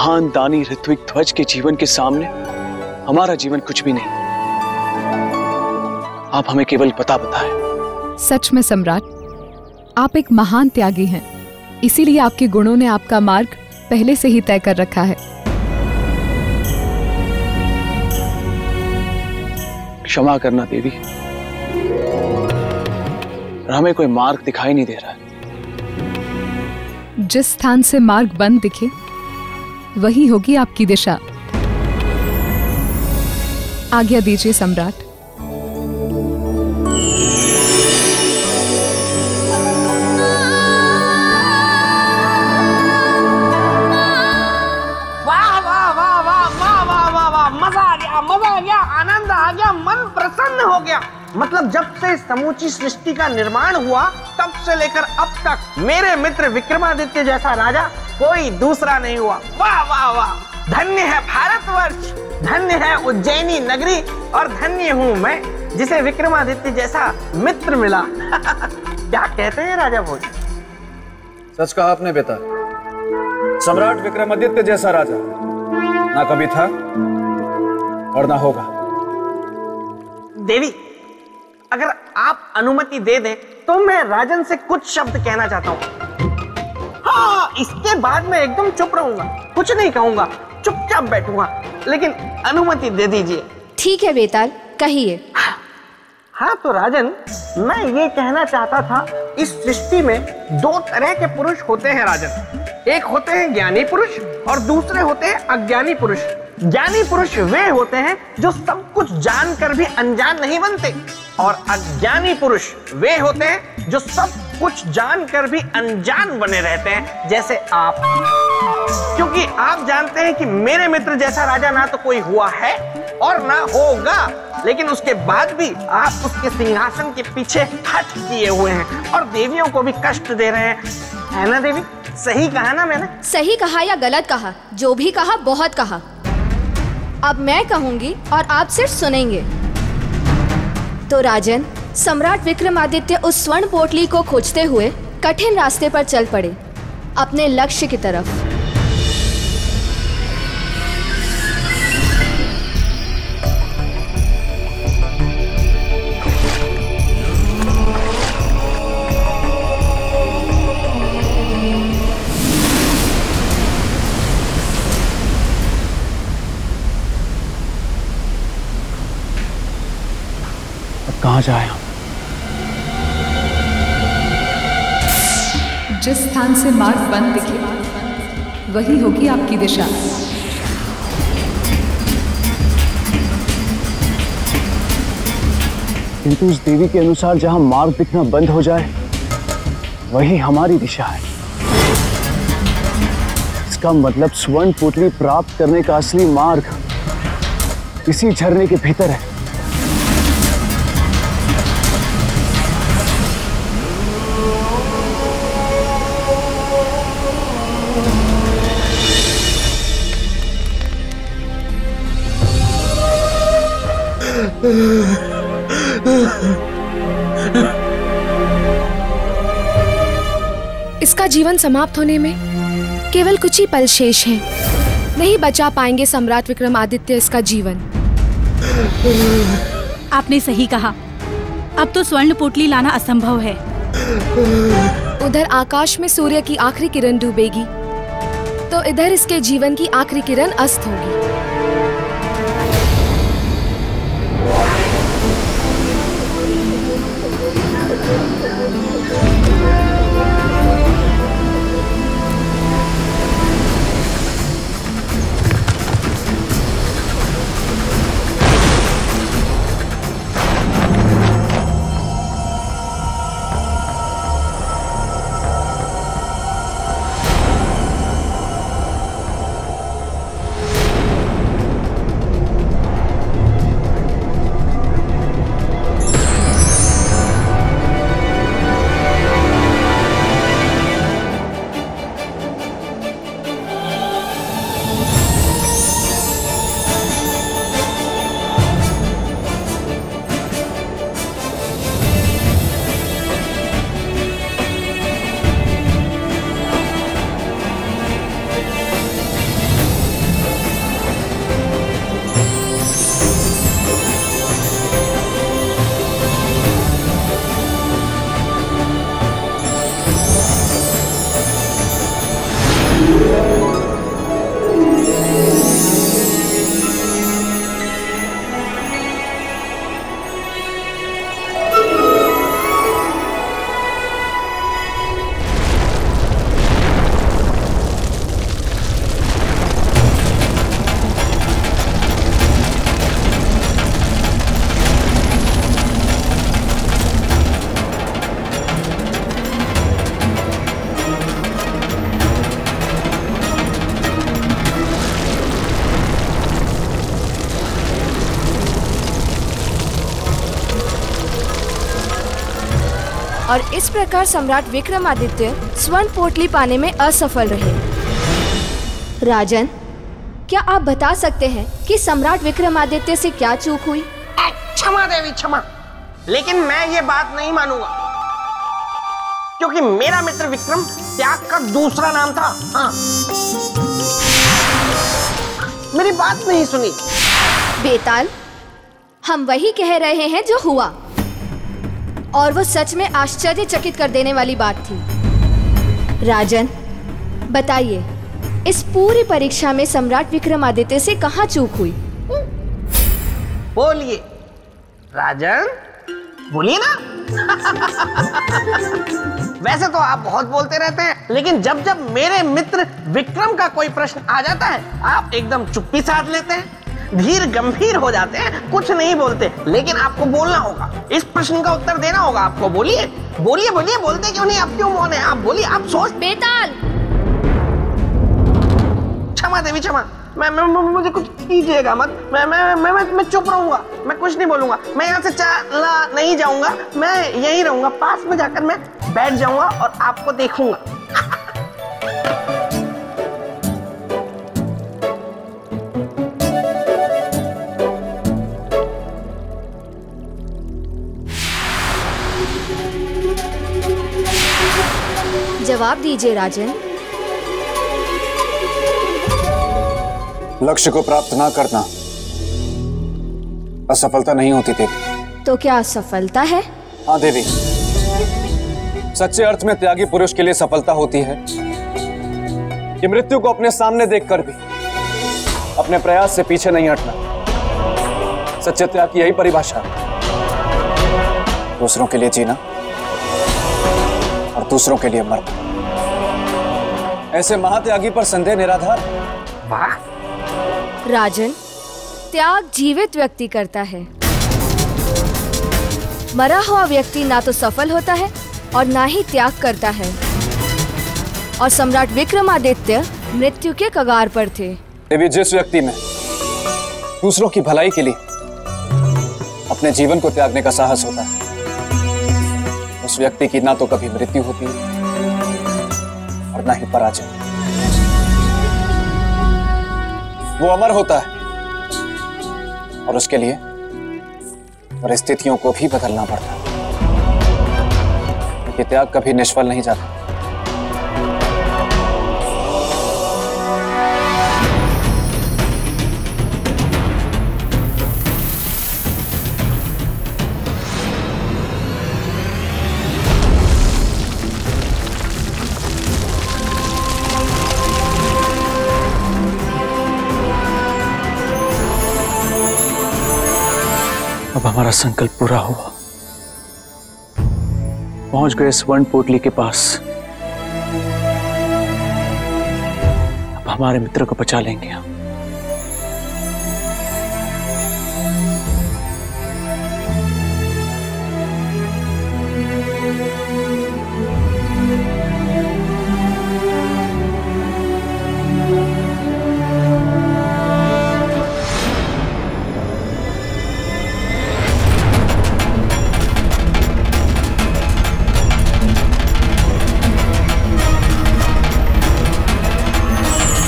महान दानी ऋत्विक ध्वज के जीवन के सामने हमारा जीवन कुछ भी नहीं। आप हमें केवल पता बताएं। सच में सम्राट, आप एक महान त्यागी हैं, इसीलिए आपके गुणों ने आपका मार्ग पहले से ही तय कर रखा है। क्षमा करना देवी, हमें कोई मार्ग दिखाई नहीं दे रहा है। जिस स्थान से मार्ग बंद दिखे वही होगी आपकी दिशा। आज्ञा दीजिए सम्राट। मजा आ गया, आनंद आ गया, मन प्रसन्न हो गया। मतलब जब से समूची सृष्टि का निर्माण हुआ तब से लेकर अब तक मेरे मित्र विक्रमादित्य जैसा राजा कोई दूसरा नहीं हुआ। वाह वाह वाह, धन्य है भारतवर्ष, धन्य है उज्जैनी नगरी और धन्य हूँ मैं जिसे विक्रमादित्य जैसा मित्र मिला। क्या कहते हैं राजा भोज? सच कहा आपने बेटा। सम्राट विक्रमादित्य जैसा राजा ना कभी था और ना होगा। देवी, अगर आप अनुमति दे दें तो मैं राजन से कुछ शब्द कहना चाहता हूँ। हाँ, इसके बाद मैं एकदम चुप रहूंगा, कुछ नहीं कहूंगा, चुपचाप बैठूंगा, लेकिन अनुमति दे दीजिए। ठीक है बेताल, कहिए। हाँ तो राजन, मैं ये कहना चाहता था, इस सृष्टि में दो तरह के पुरुष होते हैं राजन। एक होते हैं ज्ञानी पुरुष और दूसरे होते हैं अज्ञानी पुरुष। ज्ञानी पुरुष वे होते हैं जो सब कुछ जानकर भी अनजान नहीं बनते, और अज्ञानी पुरुष वे होते हैं जो सब कुछ जानकर भी अनजान बने रहते हैं, जैसे आप। क्योंकि आप जानते हैं कि मेरे मित्र जैसा राजा ना तो कोई हुआ है और ना होगा, लेकिन उसके बाद भी आप उसके सिंहासन के पीछे हट किए हुए हैं और देवियों को भी कष्ट दे रहे हैं, है ना देवी? सही कहा ना मैंने? सही कहा या गलत कहा, जो भी कहा बहुत कहा। अब मैं कहूंगी और आप सिर्फ सुनेंगे। तो राजन, सम्राट विक्रमादित्य उस स्वर्ण पोटली को खोजते हुए कठिन रास्ते पर चल पड़े, अपने लक्ष्य की तरफ। कहाँ जाए हम? जिस स्थान से मार्ग बंद दिखे वही होगी आपकी दिशा। किंतु उस देवी के अनुसार जहां मार्ग दिखना बंद हो जाए वही हमारी दिशा है। इसका मतलब स्वर्ण पोटली प्राप्त करने का असली मार्ग इसी झरने के भीतर है। इसका जीवन समाप्त होने में केवल कुछ ही पल शेष हैं। नहीं बचा पाएंगे सम्राट विक्रमादित्य इसका जीवन। आपने सही कहा, अब तो स्वर्ण पोटली लाना असंभव है। उधर आकाश में सूर्य की आखिरी किरण डूबेगी तो इधर इसके जीवन की आखिरी किरण अस्त होगी। और इस प्रकार सम्राट विक्रमादित्य स्वर्ण पोटली पाने में असफल रहे। राजन, क्या आप बता सकते हैं कि सम्राट विक्रमादित्य से क्या चूक हुई? क्षमा देवी क्षमा, लेकिन मैं ये बात नहीं मानूंगा, क्योंकि मेरा मित्र विक्रम त्याग का दूसरा नाम था। हाँ, मेरी बात नहीं सुनी। बेताल, हम वही कह रहे हैं जो हुआ, और वो सच में आश्चर्यचकित कर देने वाली बात थी। राजन, बताइए, इस पूरी परीक्षा में सम्राट विक्रमादित्य से कहाँ चूक हुई? बोलिए राजन, बोलिए ना। वैसे तो आप बहुत बोलते रहते हैं, लेकिन जब जब मेरे मित्र विक्रम का कोई प्रश्न आ जाता है, आप एकदम चुप्पी साध लेते हैं, धीर गंभीर हो जाते हैं, कुछ नहीं बोलते। लेकिन आपको बोलना होगा, इस प्रश्न का उत्तर देना होगा आपको। बोलिए बोलिए बोलिए, बोलते क्यों नहीं? आप क्यों मौन है? आप बोलिए, आप सोच। बेताल! क्षमा देवी क्षमा, मैं मुझे कुछ कीजिएगा मत। मैं चुप रहूंगा, मैं कुछ नहीं बोलूंगा। मैं यहाँ से चला नहीं जाऊंगा, मैं यहीं रहूंगा। पास में जाकर मैं बैठ जाऊंगा और आपको देखूंगा। जवाब दीजिए राजन। लक्ष्य को प्राप्त ना करना असफलता नहीं होती देवी। तो क्या असफलता है? हाँ देवी, सच्चे अर्थ में त्यागी पुरुष के लिए सफलता होती है कि मृत्यु को अपने सामने देखकर भी अपने प्रयास से पीछे नहीं हटना। सच्चे त्याग की यही परिभाषा है, दूसरों के लिए जीना और दूसरों के लिए मरना। ऐसे महात्यागी पर संदेह निराधार। वाह राजन, त्याग जीवित व्यक्ति करता है, मरा हुआ व्यक्ति ना तो सफल होता है और ना ही त्याग करता है। और सम्राट विक्रमादित्य मृत्यु के कगार पर थे। देवी, जिस व्यक्ति में दूसरों की भलाई के लिए अपने जीवन को त्यागने का साहस होता है, उस व्यक्ति की ना तो कभी मृत्यु होती है और ना ही पराजय। वो अमर होता है और उसके लिए परिस्थितियों को भी बदलना पड़ता है, क्योंकि त्याग कभी निष्फल नहीं जाता। अब हमारा संकल्प पूरा हुआ। पहुंच गए स्वर्ण पोटली के पास। अब हमारे मित्र को बचा लेंगे हम।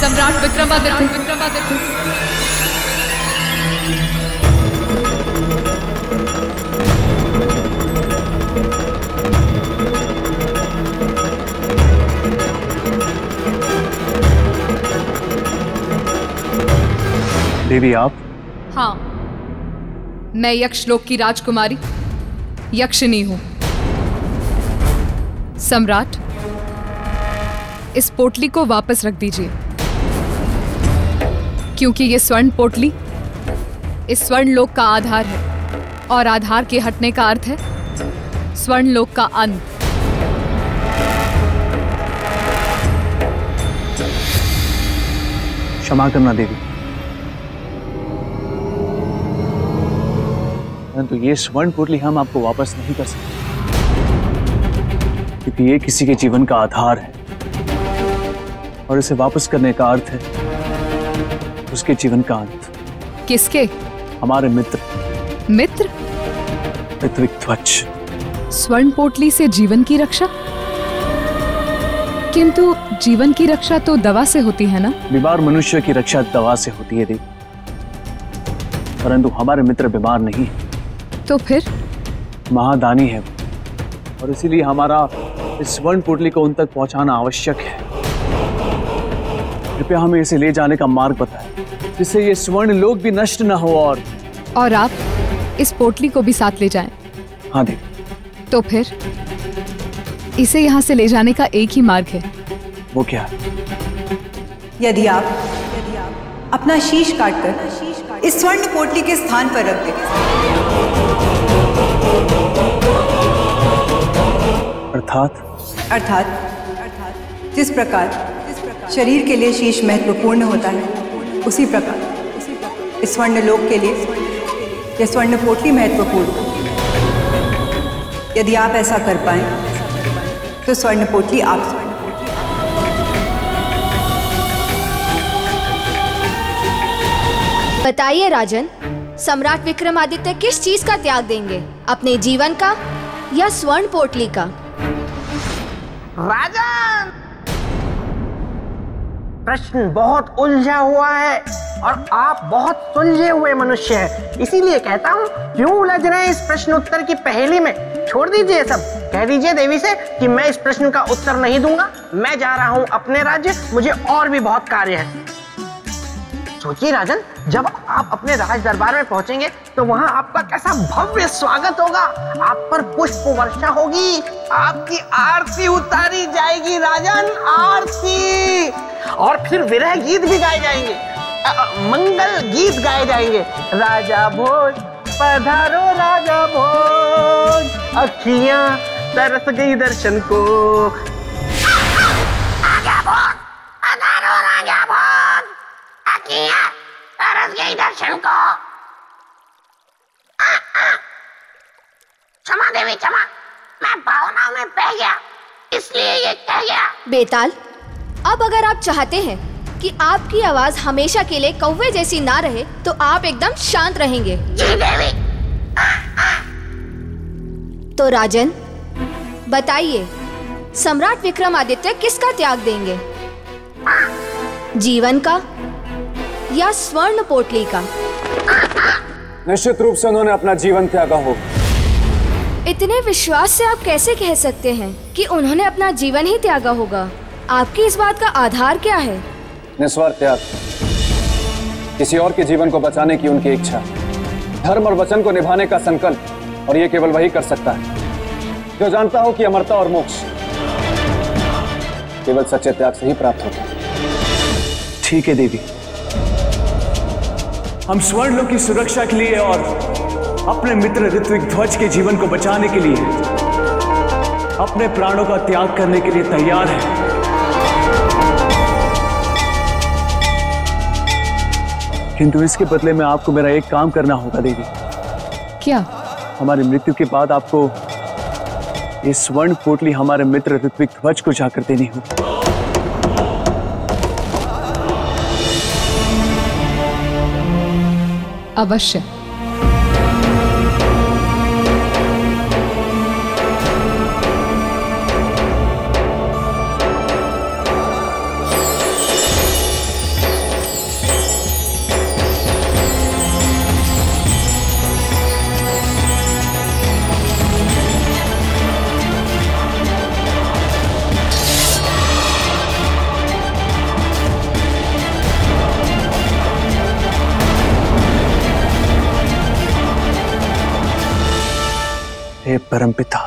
सम्राट विक्रमादित्य। देवी आप? हाँ, मैं यक्षलोक की राजकुमारी यक्षिनी हूं। सम्राट, इस पोटली को वापस रख दीजिए, क्योंकि ये स्वर्ण पोटली इस स्वर्ण लोक का आधार है, और आधार के हटने का अर्थ है स्वर्ण लोक का अंत। क्षमा करना देवी, परंतु ये स्वर्ण पोटली हम आपको वापस नहीं कर सकते, क्योंकि ये किसी के जीवन का आधार है, और इसे वापस करने का अर्थ है उसके जीवन का अंत। किसके? हमारे मित्र मित्र? ऋत्विक ध्वज। स्वर्ण पोटली से जीवन की रक्षा? किंतु जीवन की रक्षा तो दवा से होती है ना? बीमार मनुष्य की रक्षा दवा से होती है देवी, परंतु हमारे मित्र बीमार नहीं है। तो फिर? महादानी है वो, और इसीलिए हमारा इस स्वर्ण पोटली को उन तक पहुंचाना आवश्यक है। कृपया हमें इसे ले जाने का मार्ग बताएं, जिससे ये स्वर्ण लोक भी नष्ट न हो। और आप इस पोटली को भी साथ ले जाएं। हाँ देवी। तो फिर इसे यहाँ से ले जाने का एक ही मार्ग है। वो क्या है? यदि आप अपना शीश काटकर इस स्वर्ण पोटली के स्थान पर रख दें, अर्थात जिस प्रकार शरीर के लिए शीश महत्वपूर्ण होता है, उसी प्रकार इस स्वर्ण लोक के लिए यह स्वर्ण पोटली महत्वपूर्ण। यदि आप ऐसा कर पाएं तो स्वर्ण पोटली आप। बताइए राजन, सम्राट विक्रमादित्य किस चीज का त्याग देंगे? अपने जीवन का या स्वर्ण पोटली का? राजन, प्रश्न बहुत उलझा हुआ है और आप बहुत सुलझे हुए मनुष्य हैं। इसीलिए कहता हूँ, क्यों उलझ रहे हैं इस प्रश्न उत्तर की पहेली में? छोड़ दीजिए सब। कह दीजिए देवी से कि मैं इस प्रश्न का उत्तर नहीं दूंगा, मैं जा रहा हूँ अपने राज्य, मुझे और भी बहुत कार्य है। सोचिए राजन, जब आप अपने राज दरबार में पहुंचेंगे तो वहां आपका कैसा भव्य स्वागत होगा। आप पर पुष्प वर्षा होगी, आपकी आरती उतारी जाएगी राजन, आरती। और फिर विरह गीत भी गाए जाएंगे, मंगल गीत गाए जाएंगे। राजा भोज पधारो राजा भोज, अखियां तरस गई दर्शन को। राजा भोज पधारो राजा भोज, अखियां तरस गई दर्शन को। क्षमा देवी क्षमा, मैं भावनाओं में बह गया, इसलिए ये कह गया। बेताल, अब अगर आप चाहते हैं कि आपकी आवाज हमेशा के लिए कौवे जैसी ना रहे, तो आप एकदम शांत रहेंगे। जी देवी। तो राजन बताइए, सम्राट विक्रमादित्य किसका त्याग देंगे? जीवन का या स्वर्ण पोटली का? निश्चित रूप से उन्होंने अपना जीवन त्यागा होगा। इतने विश्वास से आप कैसे कह सकते हैं कि उन्होंने अपना जीवन ही त्यागा होगा? आपकी इस बात का आधार क्या है? निस्वार्थ त्याग, किसी और के जीवन को बचाने की उनकी इच्छा, धर्म और वचन को निभाने का संकल्प, और ये केवल वही कर सकता है जो जानता हो कि अमरता और मोक्ष केवल सच्चे त्याग से ही प्राप्त होता है। ठीक है देवी, हम स्वर्ण लोक की सुरक्षा के लिए और अपने मित्र ऋत्विक ध्वज के जीवन को बचाने के लिए अपने प्राणों का त्याग करने के लिए तैयार हैं। किंतु इसके बदले में आपको मेरा एक काम करना होगा देवी। क्या? हमारी मृत्यु के बाद आपको ये स्वर्ण पोटली हमारे मित्र ऋत्विक ध्वज को जाकर देनी होगी। अवश्य। हे परमपिता,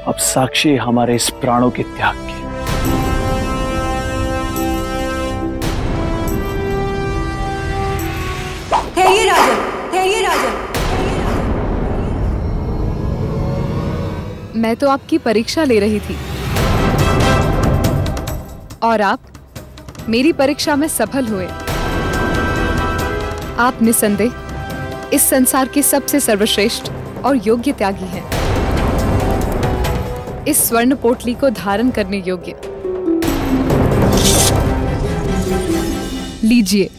अब साक्षी हमारे इस प्राणों के त्याग की। ठहरिए राजन, ठहरिए राजन। मैं तो आपकी परीक्षा ले रही थी और आप मेरी परीक्षा में सफल हुए। आप निसंदेह इस संसार के सबसे सर्वश्रेष्ठ और योग्य त्यागी हैं, इस स्वर्ण पोटली को धारण करने योग्य। लीजिए।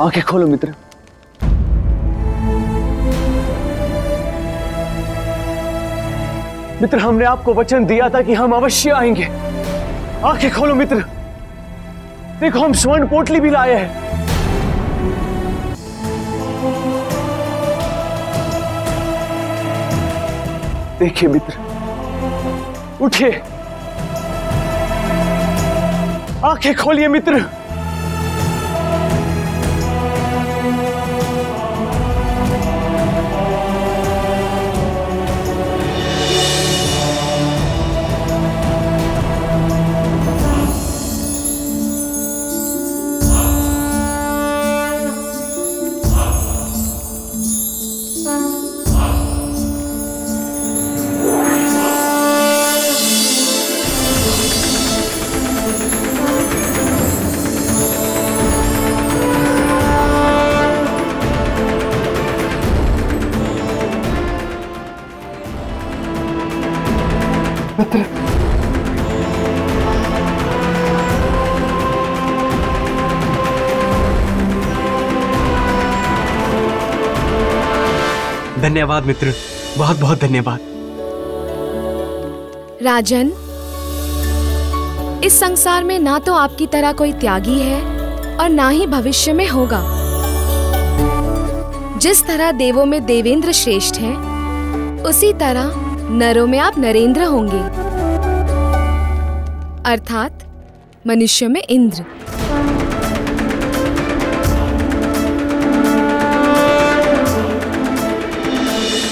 आंखें खोलो मित्र। मित्र, हमने आपको वचन दिया था कि हम अवश्य आएंगे। आंखें खोलो मित्र। देखो, हम स्वर्ण पोटली भी लाए हैं। देखिए मित्र, उठिए, आंखें खोलिए मित्र। धन्यवाद मित्र, बहुत बहुत धन्यवाद। राजन, इस संसार में ना तो आपकी तरह कोई त्यागी है और ना ही भविष्य में होगा। जिस तरह देवों में देवेंद्र श्रेष्ठ हैं, उसी तरह नरों में आप नरेंद्र होंगे, अर्थात मनुष्य में इंद्र।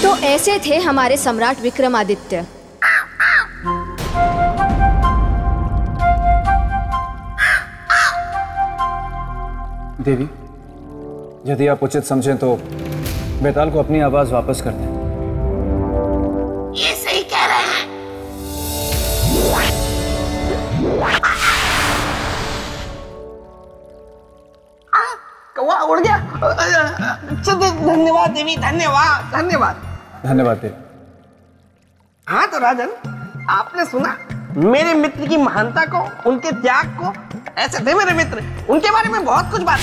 तो ऐसे थे हमारे सम्राट विक्रमादित्य। देवी, यदि आप उचित समझें तो बेताल को अपनी आवाज वापस कर दें। ये सही कह रहे हैं। कौवा उड़ गया। धन्यवाद देवी, धन्यवाद धन्यवाद धन्यवाद देवी। हाँ तो राजन, आपने सुना मेरे मित्र की महानता को, उनके त्याग को। ऐसे थे मेरे मित्र, उनके बारे में बहुत कुछ बात।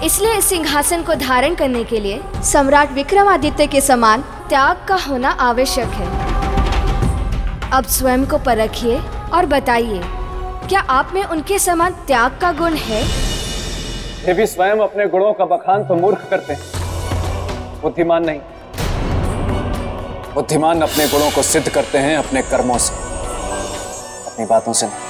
इसलिए इस सिंहासन को धारण करने के लिए सम्राट विक्रमादित्य के समान त्याग का होना आवश्यक है। अब स्वयं को परखिए और बताइए, क्या आप में उनके समान त्याग का गुण है? देवी, स्वयं अपने गुणों का बखान तो मूर्ख करते हैं, बुद्धिमान नहीं। बुद्धिमान अपने गुणों को सिद्ध करते हैं अपने कर्मों से, अपनी बातों से नहीं।